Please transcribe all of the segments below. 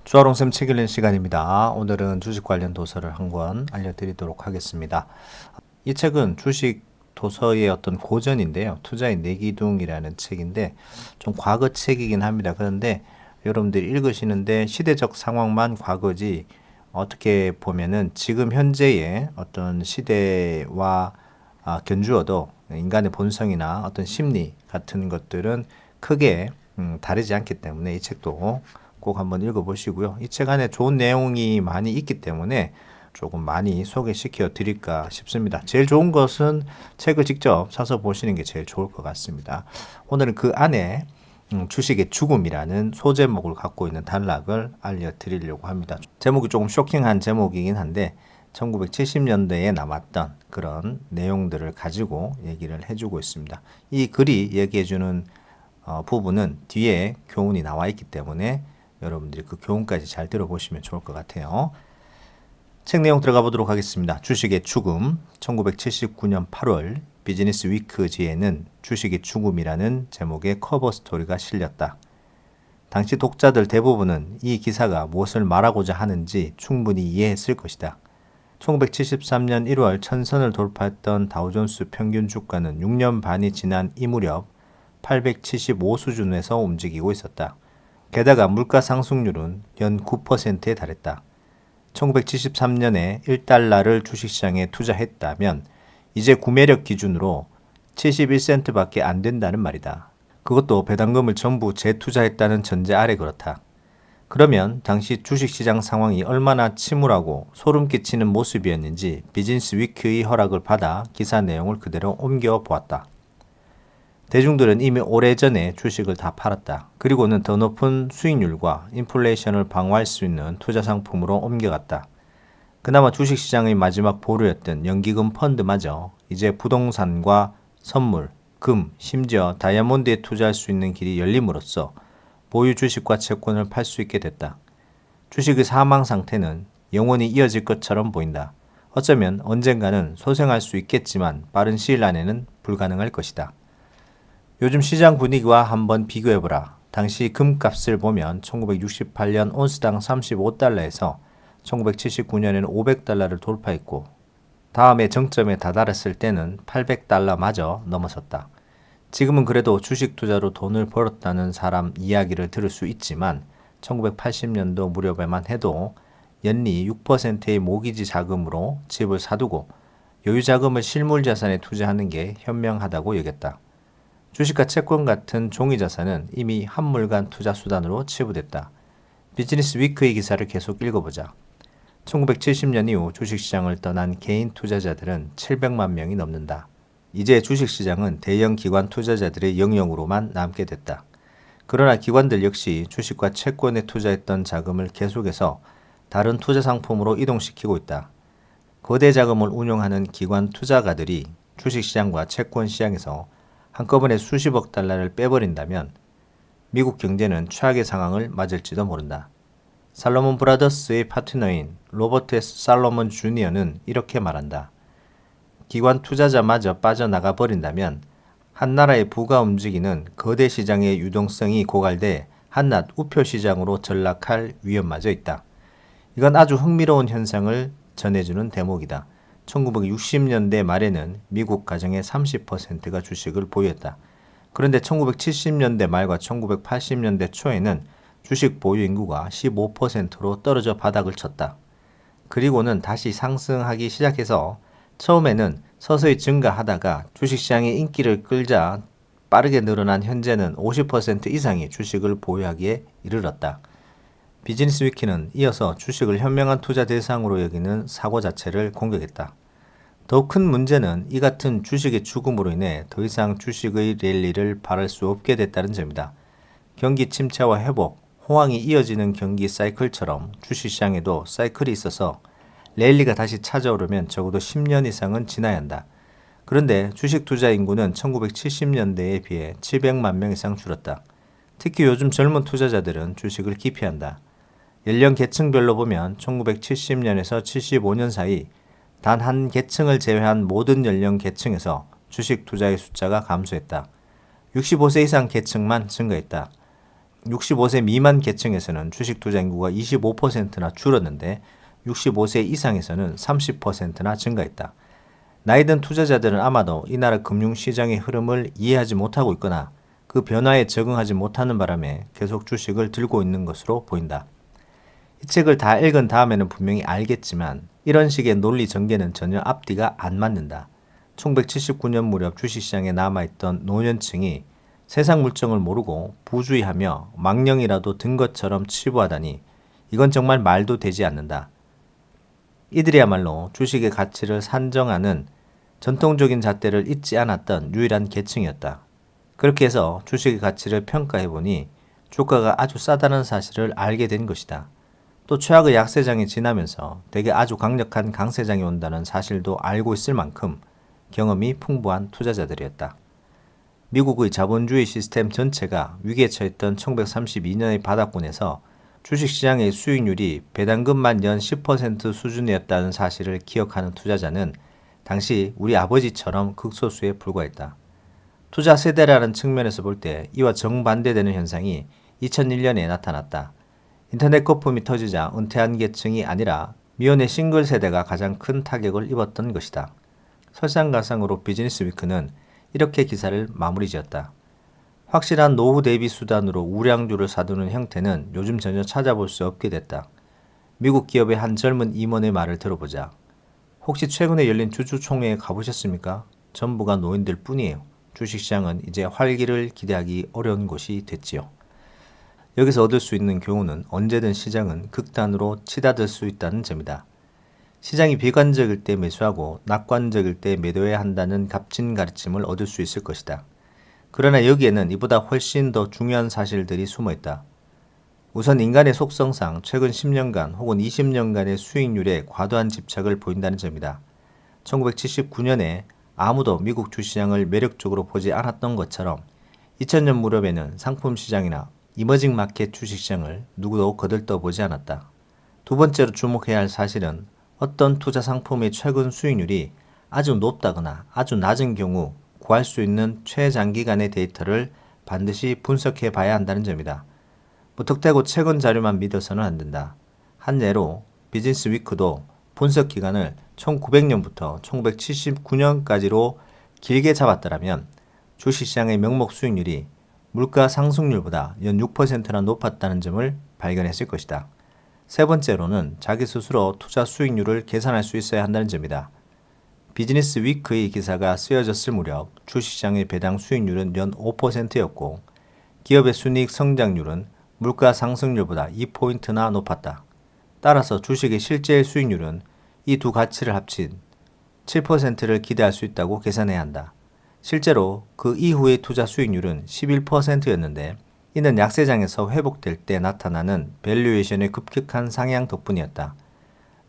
주아롱쌤 책 읽는 시간입니다. 오늘은 주식 관련 도서를 한 권 알려드리도록 하겠습니다. 이 책은 주식 도서의 어떤 고전인데요. 투자의 내기둥이라는 책인데 좀 과거 책이긴 합니다. 그런데 여러분들이 읽으시는데 시대적 상황만 과거지 어떻게 보면은 지금 현재의 어떤 시대와 견주어도 인간의 본성이나 어떤 심리 같은 것들은 크게 다르지 않기 때문에 이 책도 꼭 한번 읽어보시고요. 이 책 안에 좋은 내용이 많이 있기 때문에 조금 많이 소개시켜 드릴까 싶습니다. 제일 좋은 것은 책을 직접 사서 보시는 게 제일 좋을 것 같습니다. 오늘은 그 안에 주식의 죽음이라는 소제목을 갖고 있는 단락을 알려드리려고 합니다. 제목이 조금 쇼킹한 제목이긴 한데 1970년대에 남았던 그런 내용들을 가지고 얘기를 해주고 있습니다. 이 글이 얘기해주는 부분은 뒤에 교훈이 나와 있기 때문에 여러분들이 그 교훈까지 잘 들어보시면 좋을 것 같아요. 책 내용 들어가 보도록 하겠습니다. 주식의 죽음, 1979년 8월 비즈니스 위크지에는 주식의 죽음이라는 제목의 커버 스토리가 실렸다. 당시 독자들 대부분은 이 기사가 무엇을 말하고자 하는지 충분히 이해했을 것이다. 1973년 1월 천선을 돌파했던 다우존스 평균 주가는 6년 반이 지난 이 무렵 875 수준에서 움직이고 있었다. 게다가 물가 상승률은 연 9%에 달했다. 1973년에 1달러를 주식시장에 투자했다면 이제 구매력 기준으로 71센트밖에 안 된다는 말이다. 그것도 배당금을 전부 재투자했다는 전제 아래 그렇다. 그러면 당시 주식시장 상황이 얼마나 침울하고 소름 끼치는 모습이었는지 비즈니스 위크의 허락을 받아 기사 내용을 그대로 옮겨 보았다. 대중들은 이미 오래전에 주식을 다 팔았다. 그리고는 더 높은 수익률과 인플레이션을 방어할 수 있는 투자 상품으로 옮겨갔다. 그나마 주식시장의 마지막 보루였던 연기금 펀드마저 이제 부동산과 선물, 금, 심지어 다이아몬드에 투자할 수 있는 길이 열림으로써 보유 주식과 채권을 팔 수 있게 됐다. 주식의 사망 상태는 영원히 이어질 것처럼 보인다. 어쩌면 언젠가는 소생할 수 있겠지만 빠른 시일 안에는 불가능할 것이다. 요즘 시장 분위기와 한번 비교해보라. 당시 금값을 보면 1968년 온스당 35달러에서 1979년에는 500달러를 돌파했고 다음에 정점에 다다랐을 때는 800달러마저 넘어섰다. 지금은 그래도 주식 투자로 돈을 벌었다는 사람 이야기를 들을 수 있지만 1980년도 무렵에만 해도 연리 6%의 모기지 자금으로 집을 사두고 여유 자금을 실물 자산에 투자하는 게 현명하다고 여겼다. 주식과 채권 같은 종이 자산은 이미 한물간 투자 수단으로 치부됐다. 비즈니스 위크의 기사를 계속 읽어보자. 1970년 이후 주식시장을 떠난 개인 투자자들은 700만 명이 넘는다. 이제 주식시장은 대형 기관 투자자들의 영역으로만 남게 됐다. 그러나 기관들 역시 주식과 채권에 투자했던 자금을 계속해서 다른 투자 상품으로 이동시키고 있다. 거대 자금을 운용하는 기관 투자가들이 주식시장과 채권 시장에서 한꺼번에 수십억 달러를 빼버린다면 미국 경제는 최악의 상황을 맞을지도 모른다. 살로몬 브라더스의 파트너인 로버트 S. 살로몬 주니어는 이렇게 말한다. 기관 투자자마저 빠져나가 버린다면 한 나라의 부가 움직이는 거대 시장의 유동성이 고갈돼 한낱 우표 시장으로 전락할 위험마저 있다. 이건 아주 흥미로운 현상을 전해주는 대목이다. 1960년대 말에는 미국 가정의 30%가 주식을 보유했다. 그런데 1970년대 말과 1980년대 초에는 주식 보유 인구가 15%로 떨어져 바닥을 쳤다. 그리고는 다시 상승하기 시작해서 처음에는 서서히 증가하다가 주식시장의 인기를 끌자 빠르게 늘어난 현재는 50% 이상이 주식을 보유하기에 이르렀다. 비즈니스 위키는 이어서 주식을 현명한 투자 대상으로 여기는 사고 자체를 공격했다. 더 큰 문제는 이 같은 주식의 죽음으로 인해 더 이상 주식의 랠리를 바랄 수 없게 됐다는 점이다. 경기 침체와 회복, 호황이 이어지는 경기 사이클처럼 주식시장에도 사이클이 있어서 랠리가 다시 찾아오려면 적어도 10년 이상은 지나야 한다. 그런데 주식 투자 인구는 1970년대에 비해 700만 명 이상 줄었다. 특히 요즘 젊은 투자자들은 주식을 기피한다. 연령 계층별로 보면 1970년에서 75년 사이 단 한 계층을 제외한 모든 연령 계층에서 주식 투자의 숫자가 감소했다. 65세 이상 계층만 증가했다. 65세 미만 계층에서는 주식 투자 인구가 25%나 줄었는데 65세 이상에서는 30%나 증가했다. 나이든 투자자들은 아마도 이 나라 금융시장의 흐름을 이해하지 못하고 있거나 그 변화에 적응하지 못하는 바람에 계속 주식을 들고 있는 것으로 보인다. 이 책을 다 읽은 다음에는 분명히 알겠지만 이런 식의 논리 전개는 전혀 앞뒤가 안 맞는다. 1979년 무렵 주식시장에 남아있던 노년층이 세상 물정을 모르고 부주의하며 망령이라도 든 것처럼 치부하다니 이건 정말 말도 되지 않는다. 이들이야말로 주식의 가치를 산정하는 전통적인 잣대를 잊지 않았던 유일한 계층이었다. 그렇게 해서 주식의 가치를 평가해보니 주가가 아주 싸다는 사실을 알게 된 것이다. 또 최악의 약세장이 지나면서 대개 아주 강력한 강세장이 온다는 사실도 알고 있을 만큼 경험이 풍부한 투자자들이었다. 미국의 자본주의 시스템 전체가 위기에 처했던 1932년의 바닥권에서 주식시장의 수익률이 배당금만 연 10% 수준이었다는 사실을 기억하는 투자자는 당시 우리 아버지처럼 극소수에 불과했다. 투자 세대라는 측면에서 볼 때 이와 정반대되는 현상이 2001년에 나타났다. 인터넷 거품이 터지자 은퇴한 계층이 아니라 미혼의 싱글 세대가 가장 큰 타격을 입었던 것이다. 설상가상으로 비즈니스 위크는 이렇게 기사를 마무리 지었다. 확실한 노후 대비 수단으로 우량주를 사두는 형태는 요즘 전혀 찾아볼 수 없게 됐다. 미국 기업의 한 젊은 임원의 말을 들어보자. 혹시 최근에 열린 주주총회에 가보셨습니까? 전부가 노인들 뿐이에요. 주식시장은 이제 활기를 기대하기 어려운 곳이 됐지요. 여기서 얻을 수 있는 교훈은 언제든 시장은 극단으로 치닫을 수 있다는 점이다. 시장이 비관적일 때 매수하고 낙관적일 때 매도해야 한다는 값진 가르침을 얻을 수 있을 것이다. 그러나 여기에는 이보다 훨씬 더 중요한 사실들이 숨어있다. 우선 인간의 속성상 최근 10년간 혹은 20년간의 수익률에 과도한 집착을 보인다는 점이다. 1979년에 아무도 미국 주시장을 매력적으로 보지 않았던 것처럼 2000년 무렵에는 상품 시장이나 이머징 마켓 주식시장을 누구도 거들떠보지 않았다. 두 번째로 주목해야 할 사실은 어떤 투자 상품의 최근 수익률이 아주 높다거나 아주 낮은 경우 구할 수 있는 최장기간의 데이터를 반드시 분석해 봐야 한다는 점이다. 무턱대고 최근 자료만 믿어서는 안 된다. 한 예로 비즈니스 위크도 분석 기간을 1900년부터 1979년까지로 길게 잡았더라면 주식시장의 명목 수익률이 물가 상승률보다 연 6%나 높았다는 점을 발견했을 것이다. 세 번째로는 자기 스스로 투자 수익률을 계산할 수 있어야 한다는 점이다. 비즈니스 위크의 기사가 쓰여졌을 무렵 주식시장의 배당 수익률은 연 5%였고 기업의 순이익 성장률은 물가 상승률보다 2포인트나 높았다. 따라서 주식의 실제 수익률은 이 두 가치를 합친 7%를 기대할 수 있다고 계산해야 한다. 실제로 그 이후의 투자 수익률은 11%였는데 이는 약세장에서 회복될 때 나타나는 밸류에이션의 급격한 상향 덕분이었다.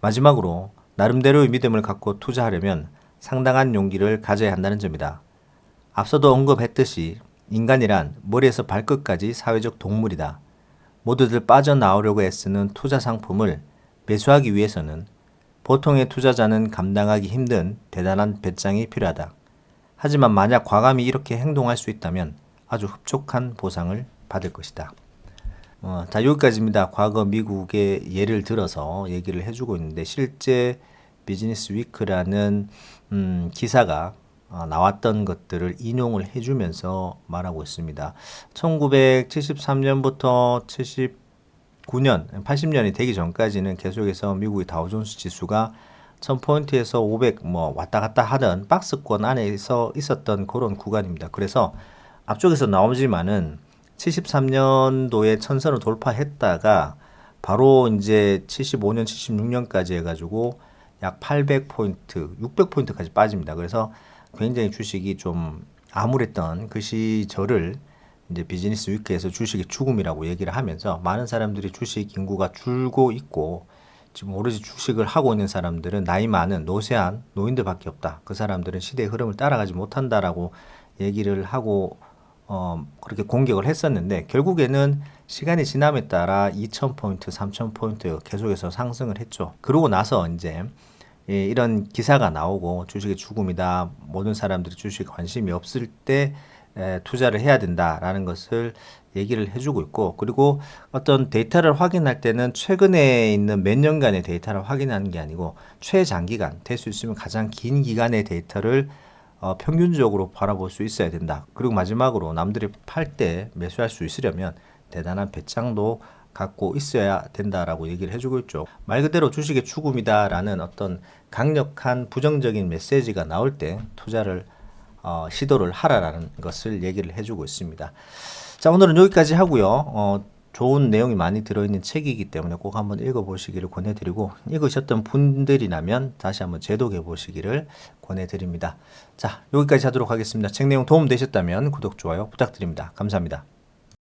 마지막으로 나름대로의 믿음을 갖고 투자하려면 상당한 용기를 가져야 한다는 점이다. 앞서도 언급했듯이 인간이란 머리에서 발끝까지 사회적 동물이다. 모두들 빠져나오려고 애쓰는 투자 상품을 매수하기 위해서는 보통의 투자자는 감당하기 힘든 대단한 배짱이 필요하다. 하지만 만약 과감히 이렇게 행동할 수 있다면 아주 흡족한 보상을 받을 것이다. 자, 여기까지입니다. 과거 미국의 예를 들어서 얘기를 해주고 있는데 실제 비즈니스 위크라는 기사가 나왔던 것들을 인용을 해주면서 말하고 있습니다. 1973년부터 79년, 80년이 되기 전까지는 계속해서 미국의 다우존스 지수가 1000포인트에서 500 왔다 갔다 하던 박스권 안에서 있었던 그런 구간입니다. 그래서 앞쪽에서 나오지만은 73년도에 천선을 돌파했다가 바로 이제 75년, 76년까지 해가지고 약 800포인트, 600포인트까지 빠집니다. 그래서 굉장히 주식이 좀 암울했던 그 시절을 이제 비즈니스 위크에서 주식의 죽음이라고 얘기를 하면서 많은 사람들이 주식 인구가 줄고 있고 지금 오로지 주식을 하고 있는 사람들은 나이 많은 노쇠한 노인들밖에 없다. 그 사람들은 시대의 흐름을 따라가지 못한다라고 얘기를 하고 그렇게 공격을 했었는데 결국에는 시간이 지남에 따라 2000포인트, 3000포인트 계속해서 상승을 했죠. 그러고 나서 이제 이런 기사가 나오고 주식의 죽음이다. 모든 사람들이 주식에 관심이 없을 때 투자를 해야 된다라는 것을 얘기를 해주고 있고, 그리고 어떤 데이터를 확인할 때는 최근에 있는 몇 년간의 데이터를 확인하는 게 아니고 최장기간, 될 수 있으면 가장 긴 기간의 데이터를 평균적으로 바라볼 수 있어야 된다. 그리고 마지막으로 남들이 팔 때 매수할 수 있으려면 대단한 배짱도 갖고 있어야 된다라고 얘기를 해주고 있죠. 말 그대로 주식의 죽음이다라는 어떤 강력한 부정적인 메시지가 나올 때 투자를 시도를 하라라는 것을 얘기를 해주고 있습니다. 자, 오늘은 여기까지 하고요. 좋은 내용이 많이 들어있는 책이기 때문에 꼭 한번 읽어보시기를 권해드리고, 읽으셨던 분들이라면 다시 한번 재독해 보시기를 권해드립니다. 자, 여기까지 하도록 하겠습니다. 책 내용 도움 되셨다면 구독, 좋아요 부탁드립니다. 감사합니다.